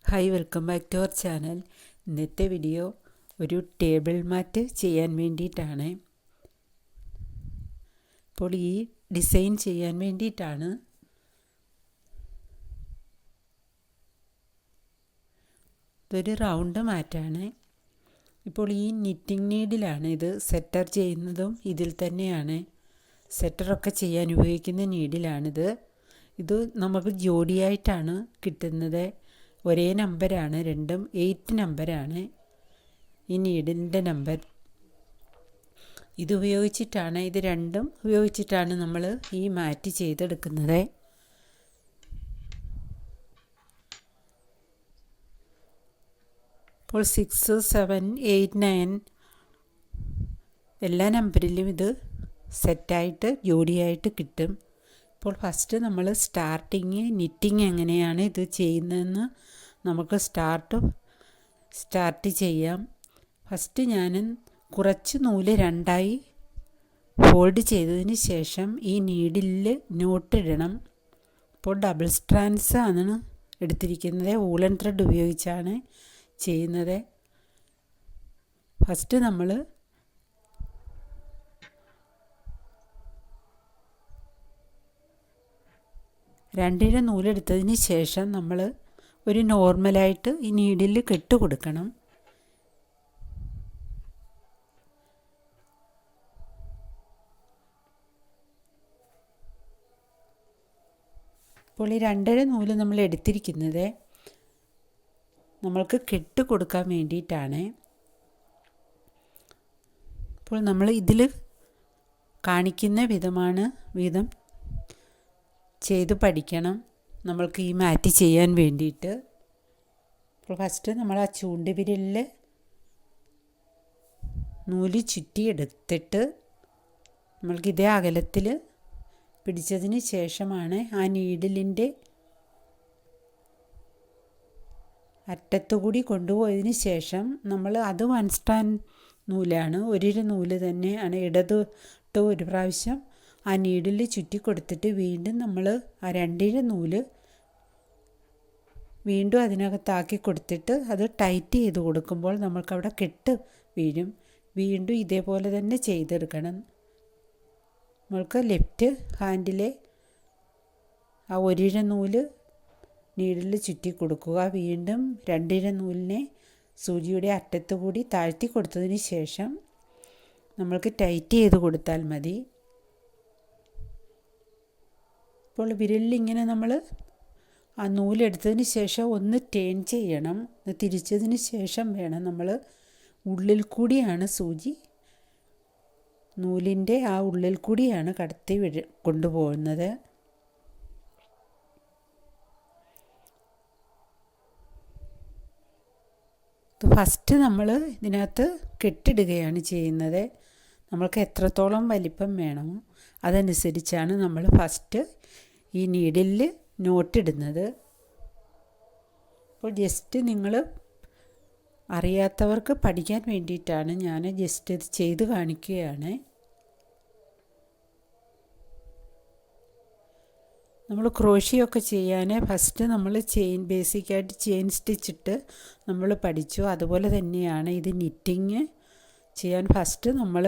Hi, welcome back to our channel. ഇന്നത്തെ video ഒരു table mat ചെയ്യാൻ വേണ്ടിയിട്ടാണ്. അപ്പോൾ ഈ ഡിസൈൻ ചെയ്യാൻ വേണ്ടിയിട്ടാണ്. ഇതൊരു റൗണ്ട് മാറ്റാണ്. ഇപ്പോൾ ഈ നിറ്റിംഗ് നീഡിലാണ് ഇത് സെറ്റർ ചെയ്യുന്നതും ഇതിൽ തന്നെയാണ്. സെറ്ററൊക്കെ ചെയ്യാൻ ഉപയോഗിക്കുന്ന നീഡിലാണിത്. ഇത് നമുക്ക് ജോഡിയായിട്ടാണ് കിട്ടുന്നത്. ഒരേ നമ്പറാണ്, രണ്ടും 8 നമ്പറാണ് ഈ നീഡിലിൻ്റെ നമ്പർ. ഇത് രണ്ടും ഉപയോഗിച്ചിട്ടാണ് നമ്മൾ ഈ മാറ്റ് ചെയ്തെടുക്കുന്നത്. ഇപ്പോൾ 6, 7, 8, 9 എല്ലാ നമ്പറിലും ഇത് സെറ്റായിട്ട് ജോഡിയായിട്ട് കിട്ടും. ഇപ്പോൾ ഫസ്റ്റ് നമ്മൾ നിറ്റിങ് എങ്ങനെയാണ് ഇത് ചെയ്യുന്നതെന്ന് നമുക്ക് സ്റ്റാർട്ട് ചെയ്യാം. ഫസ്റ്റ് ഞാൻ കുറച്ച് നൂല് രണ്ടായി ഫോൾഡ് ചെയ്തതിന് ശേഷം ഈ നീഡിലിൽ നോട്ടിടണം. ഇപ്പോൾ ഡബിൾ സ്ട്രാൻഡ്സ് ആണ് എടുത്തിരിക്കുന്നത്. വൂളൻ ത്രെഡ് ഉപയോഗിച്ചാണ് ചെയ്യുന്നത്. ഫസ്റ്റ് നമ്മൾ രണ്ടിര നൂലെടുത്തതിന് ശേഷം നമ്മൾ ഒരു നോർമലായിട്ട് ഈ നീഡിൽ കെട്ട് കൊടുക്കണം. ഇപ്പോൾ ഈ 2.5 നൂല് നമ്മൾ എടുത്തിരിക്കുന്നത് നമ്മൾക്ക് കെട്ട് കൊടുക്കാൻ വേണ്ടിയിട്ടാണ്. അപ്പോൾ നമ്മൾ ഇതിൽ കാണിക്കുന്ന വിധം ചെയ്ത് പഠിക്കണം നമ്മൾക്ക് ഈ മാറ്റ് ചെയ്യാൻ വേണ്ടിയിട്ട്. അപ്പോൾ ഫസ്റ്റ് നമ്മൾ ആ ചൂണ്ടുവിരലിൽ നൂല് ചുറ്റിയെടുത്തിട്ട് നമ്മൾക്ക് ഇതേ അകലത്തിൽ പിടിച്ചതിന് ശേഷമാണ് ആ നീഡിലിൻ്റെ അറ്റത്തുകൂടി കൊണ്ടുപോയതിന് ശേഷം നമ്മൾ അത് 1 സ്ട്രാൻഡ് നൂലാണ്, ഒരു നൂല് തന്നെയാണ്. ഇടതൊട്ട് ഒരു പ്രാവശ്യം ആ നീഡിൽ ചുറ്റി കൊടുത്തിട്ട് വീണ്ടും നമ്മൾ ആ 2 നൂല് വീണ്ടും അതിനകത്താക്കി കൊടുത്തിട്ട് അത് ടൈറ്റ് ചെയ്ത് കൊടുക്കുമ്പോൾ നമ്മൾക്കവിടെ കെട്ട് വീഴും. വീണ്ടും ഇതേപോലെ തന്നെ ചെയ്തെടുക്കണം. നമ്മൾക്ക് ലെഫ്റ്റ് ഹാൻഡിലെ ആ 1 നൂല് നീഡിൽ ചുറ്റി കൊടുക്കുക. വീണ്ടും 2 നൂലിനെ സൂചിയുടെ അറ്റത്ത് കൂടി താഴ്ത്തി കൊടുത്തതിന് ശേഷം നമ്മൾക്ക് ടൈറ്റ് ചെയ്ത് കൊടുത്താൽ മതി. ഇപ്പോൾ വിരലിലിങ്ങനെ നമ്മൾ ആ നൂലെടുത്തതിന് ശേഷം ഒന്ന് ടേൺ ചെയ്യണം. തിരിച്ചതിന് ശേഷം വേണം നമ്മൾ ഉള്ളിൽ കൂടിയാണ് സൂചി നൂലിൻ്റെ ആ ഉള്ളിൽ കൂടിയാണ് കടത്തി കൊണ്ടുപോകുന്നത്. ഫസ്റ്റ് നമ്മൾ ഇതിനകത്ത് കെട്ടിടുകയാണ് ചെയ്യുന്നത്. നമ്മൾക്ക് എത്രത്തോളം വലിപ്പം വേണമോ അതനുസരിച്ചാണ് നമ്മൾ ഫസ്റ്റ് ഈ നീഡിലിൽ നോട്ടിടുന്നത്. അപ്പോൾ ജസ്റ്റ് നിങ്ങൾ അറിയാത്തവർക്ക് പഠിക്കാൻ വേണ്ടിയിട്ടാണ് ഞാൻ ജസ്റ്റ് ഇത് ചെയ്ത് കാണിക്കുകയാണ്. നമ്മൾ ക്രോഷിയൊക്കെ ചെയ്യാൻ ഫസ്റ്റ് നമ്മൾ ബേസിക്കായിട്ട് ചെയിൻ സ്റ്റിച്ചിട്ട് നമ്മൾ പഠിച്ചു. അതുപോലെ തന്നെയാണ് ഇത് നിറ്റിങ് ചെയ്യാൻ ഫസ്റ്റ് നമ്മൾ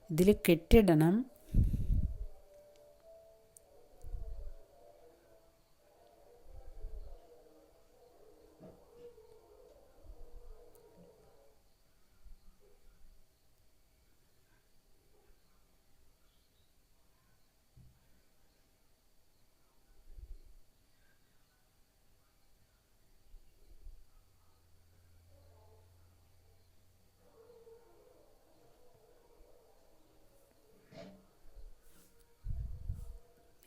ഇതിൽ കെട്ടിടണം.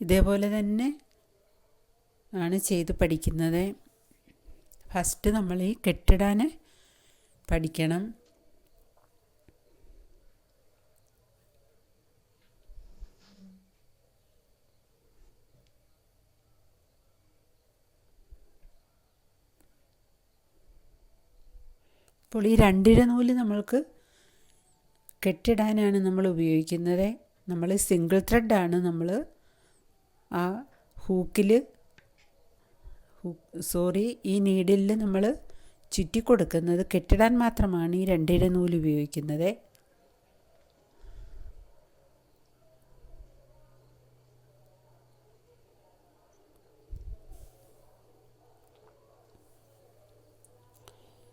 ഇതേപോലെ തന്നെ ആണ് ചെയ്ത് പഠിക്കുന്നത്. ഫസ്റ്റ് നമ്മൾ ഈ കെട്ടിടാൻ പഠിക്കണം. അപ്പോൾ ഈ 2 നൂല് നമ്മൾക്ക് കെട്ടിടാനാണ് നമ്മൾ ഉപയോഗിക്കുന്നത്. നമ്മൾ സിംഗിൾ ത്രെഡാണ് നമ്മൾ ആ ഈ നീഡിലിൽ നമ്മൾ ചുറ്റി കൊടുക്കുന്നത്. കെട്ടിടാൻ മാത്രമാണ് ഈ 2 നൂല് ഉപയോഗിക്കുന്നത്.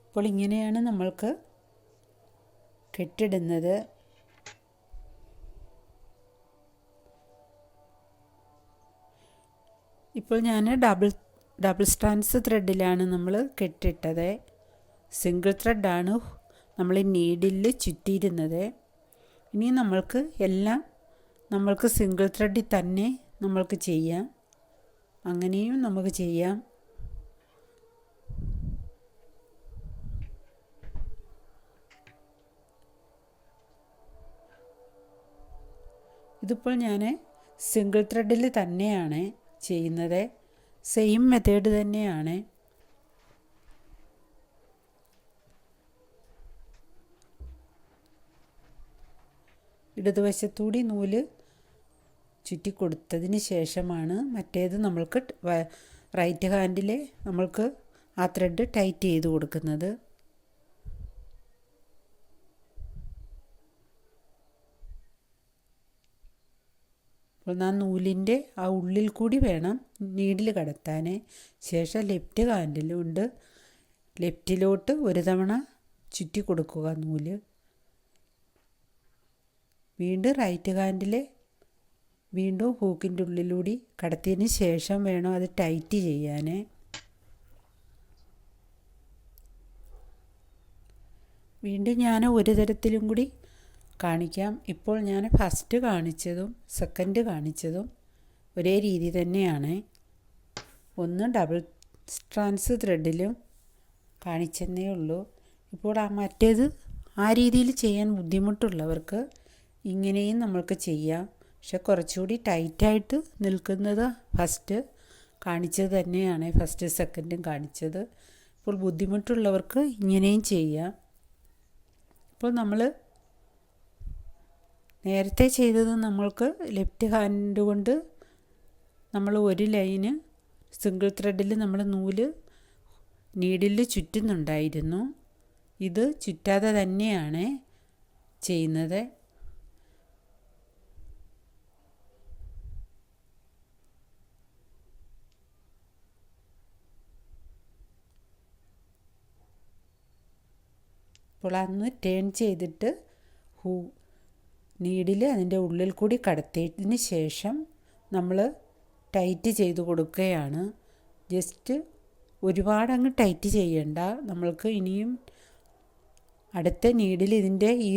അപ്പോൾ ഇങ്ങനെയാണ് നമ്മൾക്ക് കെട്ടിടുന്നത്. ഇപ്പോൾ ഞാൻ ഡബിൾ സ്ട്രാൻഡ്സ് ത്രെഡിലാണ് നമ്മൾ കെട്ടിട്ടത്. സിംഗിൾ ത്രെഡാണ് നമ്മൾ നീഡിൽ ചുറ്റിയിരുന്നത്. ഇനി നമ്മൾക്ക് സിംഗിൾ ത്രെഡിൽ തന്നെ നമ്മൾക്ക് ചെയ്യാം. അങ്ങനെയും നമുക്ക് ചെയ്യാം. ഇതിപ്പോൾ ഞാൻ സിംഗിൾ ത്രെഡിൽ തന്നെയാണ് ചെയ്യുന്നത്. സെയിം മെത്തേഡ് തന്നെയാണ്. ഇടതുവശത്തൂടി നൂല് ചുറ്റി കൊടുത്തതിന് ശേഷമാണ് മറ്റേത് നമ്മൾക്ക് റൈറ്റ് ഹാൻഡിൽ നമ്മൾക്ക് ആ ത്രെഡ് ടൈറ്റ് ചെയ്ത് കൊടുക്കുന്നത്. അപ്പോൾ നൂലിൻ്റെ ആ ഉള്ളിൽ കൂടി വേണം നീഡിൽ കടത്താൻ. ശേഷം ലെഫ്റ്റ് ഹാൻഡിലുണ്ട് ലെഫ്റ്റിലോട്ട് ഒരു തവണ ചുറ്റി കൊടുക്കുക നൂല്. വീണ്ടും റൈറ്റ് ഹാൻഡിൽ വീണ്ടും ഹൂക്കിൻ്റെ ഉള്ളിലൂടെ കടത്തിയതിന് ശേഷം വേണം അത് ടൈറ്റ് ചെയ്യാൻ. വീണ്ടും ഞാൻ ഒരു തരത്തിലും കൂടി കാണിക്കാം. ഇപ്പോൾ ഞാൻ ഫസ്റ്റ് കാണിച്ചതും സെക്കൻഡ് കാണിച്ചതും ഒരേ രീതി തന്നെയാണ്. ഒന്ന് ഡബിൾ സ്ട്രാൻഡ്സ് ത്രെഡിലും കാണിച്ചെന്നേ ഉള്ളൂ. ഇപ്പോൾ മറ്റേത് ആ രീതിയിൽ ചെയ്യാൻ ബുദ്ധിമുട്ടുള്ളവർക്ക് ഇങ്ങനെയും നമ്മൾക്ക് ചെയ്യാം. പക്ഷെ കുറച്ചുകൂടി ടൈറ്റായിട്ട് നിൽക്കുന്നത് ഫസ്റ്റ് കാണിച്ചത് തന്നെയാണ്. ഫസ്റ്റ് സെക്കൻഡും കാണിച്ചത്. ഇപ്പോൾ ബുദ്ധിമുട്ടുള്ളവർക്ക് ഇങ്ങനെയും ചെയ്യാം. ഇപ്പോൾ നമ്മൾ നേരത്തെ ചെയ്തത് നമ്മൾക്ക് ലെഫ്റ്റ് ഹാൻഡ് കൊണ്ട് നമ്മൾ ഒരു ലൈന് സിംഗിൾ ത്രെഡിൽ നമ്മൾ നൂല് നീഡിൽ ചുറ്റുന്നുണ്ടായിരുന്നു. ഇത് ചുറ്റാതെ തന്നെയാണ് ചെയ്യുന്നത്. അപ്പോൾ അന്ന് ടേൺ ചെയ്തിട്ട് നീഡിൽ അതിൻ്റെ ഉള്ളിൽ കൂടി കടത്തിയതിന് ശേഷം നമ്മൾ ടൈറ്റ് ചെയ്ത് കൊടുക്കുകയാണ്. ജസ്റ്റ് ഒരുപാടങ്ങ് ടൈറ്റ് ചെയ്യണ്ട. നമ്മൾക്ക് ഇനിയും അടുത്ത നീഡിൽ ഇതിൻ്റെ ഈ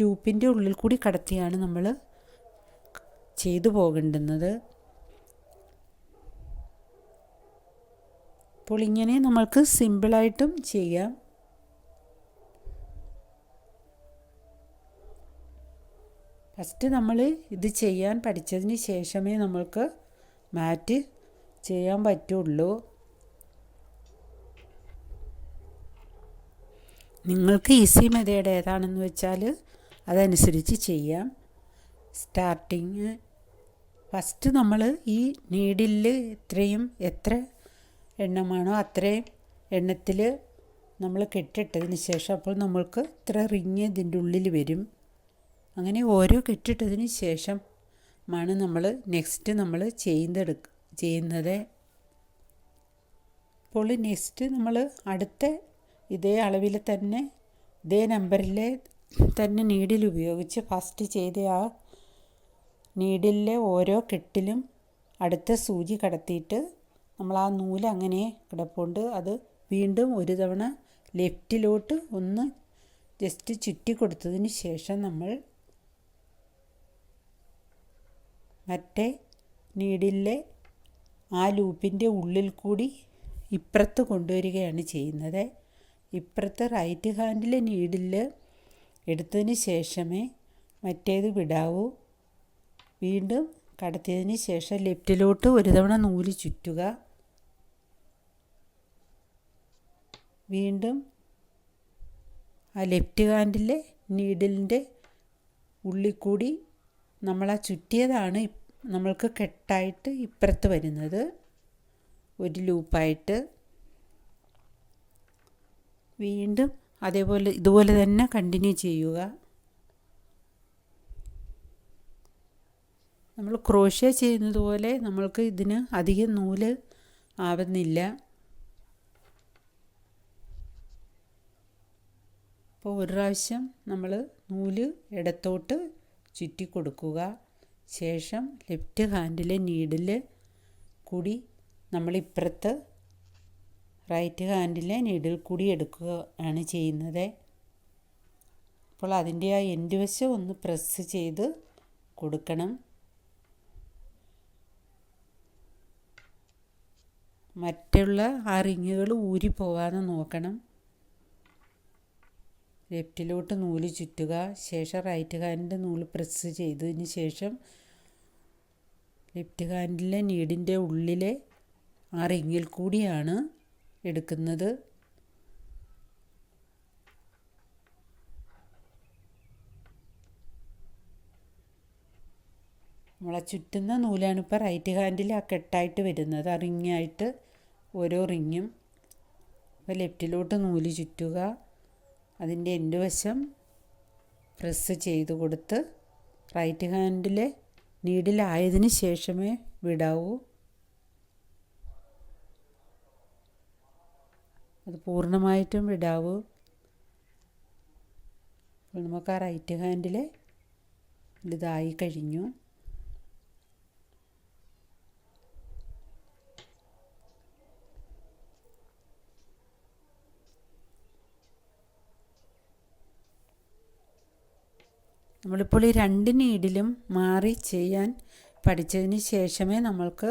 ലൂപ്പിൻ്റെ ഉള്ളിൽ കൂടി കടത്തിയാണ് നമ്മൾ ചെയ്തു പോകേണ്ടുന്നത്. അപ്പോൾ ഇങ്ങനെ നമ്മൾക്ക് സിമ്പിളായിട്ടും ചെയ്യാം. ഫസ്റ്റ് നമ്മൾ ഇത് ചെയ്യാൻ പഠിച്ചതിന് ശേഷമേ നമ്മൾക്ക് മാറ്റ് ചെയ്യാൻ പറ്റുള്ളൂ. നിങ്ങൾക്ക് ഈസി മെത്തേഡ് ഏതാണെന്ന് വെച്ചാൽ അതനുസരിച്ച് ചെയ്യാം. സ്റ്റാർട്ടിങ് ഫസ്റ്റ് നമ്മൾ ഈ നീഡിൽ എത്ര എണ്ണമാണോ അത്രയും എണ്ണത്തിൽ നമ്മൾ കെട്ടിട്ടതിന് ശേഷം അപ്പോൾ നമ്മൾക്ക് ഇത്ര റിങ് ഇതിൻ്റെ ഉള്ളിൽ വരും. അങ്ങനെ ഓരോ കെട്ടിട്ടതിന് ശേഷമാണ് നമ്മൾ നെക്സ്റ്റ് നമ്മൾ ചെയ്യുന്നത്. അപ്പോൾ നെക്സ്റ്റ് നമ്മൾ അടുത്ത ഇതേ അളവിൽ തന്നെ ഇതേ നമ്പറിലെ തന്നെ നീഡിൽ ഉപയോഗിച്ച് ഫസ്റ്റ് ചെയ്ത ആ നീഡിലെ ഓരോ കെട്ടിലും അടുത്ത സൂചി കടത്തിയിട്ട് നമ്മൾ ആ നൂല് അങ്ങനെ കിടപ്പുണ്ട്. അത് വീണ്ടും ഒരു തവണ ലെഫ്റ്റിലോട്ട് ഒന്ന് ജസ്റ്റ് ചുറ്റി കൊടുത്തതിന് ശേഷം നമ്മൾ മറ്റേ നീഡിലെ ആ ലൂപ്പിൻ്റെ ഉള്ളിൽ കൂടി ഇപ്പുറത്ത് കൊണ്ടുവരികയാണ് ചെയ്യുന്നത്. ഇപ്പുറത്ത് റൈറ്റ് ഹാൻഡിലെ നീഡിൽ എടുത്തതിന് ശേഷമേ മറ്റേത് വിടാവൂ. വീണ്ടും കടത്തിയതിന് ശേഷം ലെഫ്റ്റിലോട്ട് ഒരു തവണ നൂല് ചുറ്റുക. വീണ്ടും ആ ലെഫ്റ്റ് ഹാൻഡിലെ നീഡിലിൻ്റെ ഉള്ളിൽ കൂടി നമ്മൾ ആ ചുറ്റിയതാണ് നമ്മൾക്ക് കെട്ടായിട്ട് ഇപ്പുറത്ത് വരുന്നത്. ഒരു ലൂപ്പായിട്ട് വീണ്ടും അതേപോലെ ഇതുപോലെ തന്നെ കണ്ടിന്യൂ ചെയ്യുക. നമ്മൾ ക്രോഷ്യ ചെയ്യുന്നത് പോലെ നമ്മൾക്ക് ഇതിന് അധികം നൂല് ആവുന്നില്ല. അപ്പോൾ ഒരു പ്രാവശ്യം നമ്മൾ നൂല് ഇടത്തോട്ട് ചുറ്റി കൊടുക്കുക. ശേഷം ലെഫ്റ്റ് ഹാൻഡിലെ നീഡിൽ കൂടി നമ്മൾ ഇപ്പുറത്ത് റൈറ്റ് ഹാൻഡിലെ നീഡിൽ കൂടി എടുക്കുക ആണ് ചെയ്യുന്നത്. അപ്പോൾ അതിൻ്റെ ആ എൻഡ് വശം ഒന്ന് പ്രസ് ചെയ്ത് കൊടുക്കണം. മറ്റുള്ള ആ റിങ്ങുകൾ ഊരിപ്പോവാതെ നോക്കണം. ലെഫ്റ്റിലോട്ട് നൂല് ചുറ്റുക. ശേഷം റൈറ്റ് ഹാൻഡിൻ്റെ നൂല് പ്രസ് ചെയ്തതിന് ശേഷം ലെഫ്റ്റ് ഹാൻഡിലെ നീഡിൻ്റെ ഉള്ളിലെ ആ റിങ്ങിൽ കൂടിയാണ് എടുക്കുന്നത്. നമ്മളെ ചുറ്റുന്ന നൂലാണ് ഇപ്പോൾ റൈറ്റ് ഹാൻഡിൽ ആ കെട്ടായിട്ട് വരുന്നത്, ആ റിങ്ങായിട്ട് ഓരോ റിങ്ങും. അപ്പോൾ ലെഫ്റ്റിലോട്ട് നൂല് ചുറ്റുക. അതിൻ്റെ എൻഡ് വശം പ്രസ് ചെയ്ത് കൊടുത്ത് റൈറ്റ് ഹാൻഡിലെ നീഡിലായതിന് ശേഷമേ വിടാവൂ. അത് പൂർണ്ണമായിട്ടും വിടാവൂ. അപ്പോൾ നമുക്ക് ആ റൈറ്റ് ഹാൻഡിൽ ഇതായി കഴിഞ്ഞു. നമ്മളിപ്പോൾ ഈ രണ്ട് നീഡിലും മാറി ചെയ്യാൻ പഠിച്ചതിന് ശേഷമേ നമ്മൾക്ക്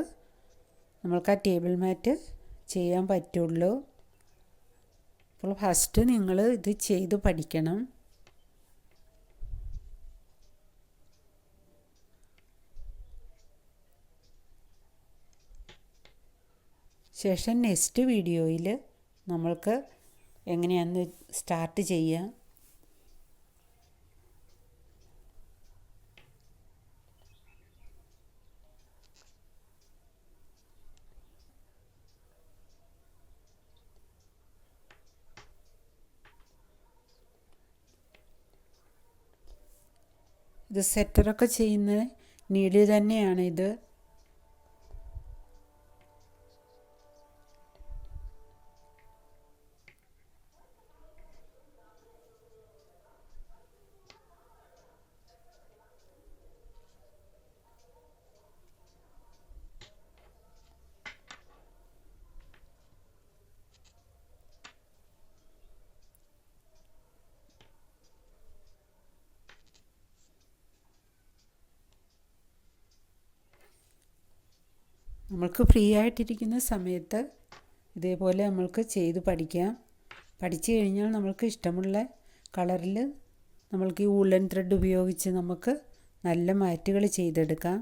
ആ ടേബിൾ മാറ്റ് ചെയ്യാൻ പറ്റുള്ളൂ. അപ്പോൾ ഫസ്റ്റ് നിങ്ങൾ ഇത് ചെയ്ത് പഠിക്കണം. ശേഷം നെക്സ്റ്റ് വീഡിയോയിൽ നമ്മൾക്ക് എങ്ങനെയാണെന്ന് സ്റ്റാർട്ട് ചെയ്യാം. ഇത് സെറ്ററൊക്കെ ചെയ്യുന്ന നീഡിൽ തന്നെയാണ് ഇത്. നമ്മൾക്ക് ഫ്രീ ആയിട്ടിരിക്കുന്ന സമയത്ത് ഇതേപോലെ നമ്മൾക്ക് ചെയ്ത് പഠിക്കാം. പഠിച്ചു കഴിഞ്ഞാൽ നമ്മൾക്ക് ഇഷ്ടമുള്ള കളറിൽ നമ്മൾക്ക് ഈ വൂളൻ ത്രെഡ് ഉപയോഗിച്ച് നമുക്ക് നല്ല മാറ്റുകൾ ചെയ്തെടുക്കാം.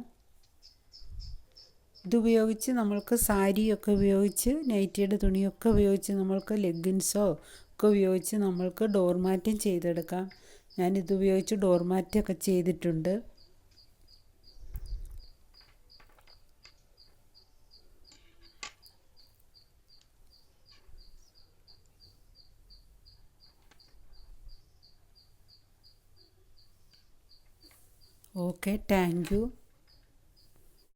ഇതുപയോഗിച്ച് നമ്മൾക്ക് സാരിയൊക്കെ ഉപയോഗിച്ച് നൈറ്റിയുടെ തുണിയൊക്കെ ഉപയോഗിച്ച് നമ്മൾക്ക് ലെഗിൻസോ ഒക്കെ ഉപയോഗിച്ച് നമ്മൾക്ക് ഡോർ മാറ്റും ചെയ്തെടുക്കാം. ഞാനിതുപയോഗിച്ച് ഡോർ മാറ്റൊക്കെ ചെയ്തിട്ടുണ്ട്. Okay, thank you.